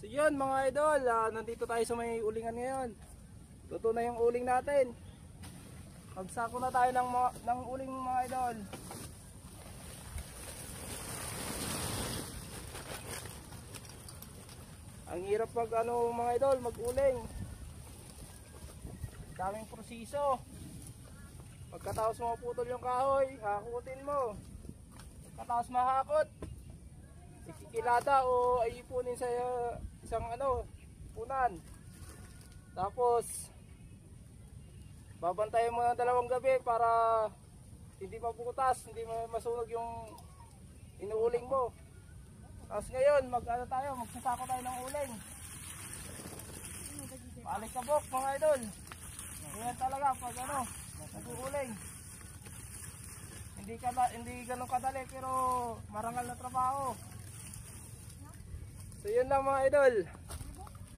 So yun mga idol, nandito tayo sa may ulingan ngayon. Luto na yung uling natin. Magsako na tayo ng uling mga idol. Ang hirap mga idol, mag-uling. Daming proseso. Pagkatapos mo maputol yung kahoy, hakutin mo. Pagkatapos mahakot, ikikilata o iipunin sa isang punan. Tapos babantayan mo ng 2 gabi para hindi mabutas, hindi masunog yung inuuling mo. Tapos ngayon, magsasako tayo ng uling. Palik kabok mga idol. Ganyan talaga pag nag-uuling. Hindi ganun kadali pero marangal na trabaho. So yun lang mga idol.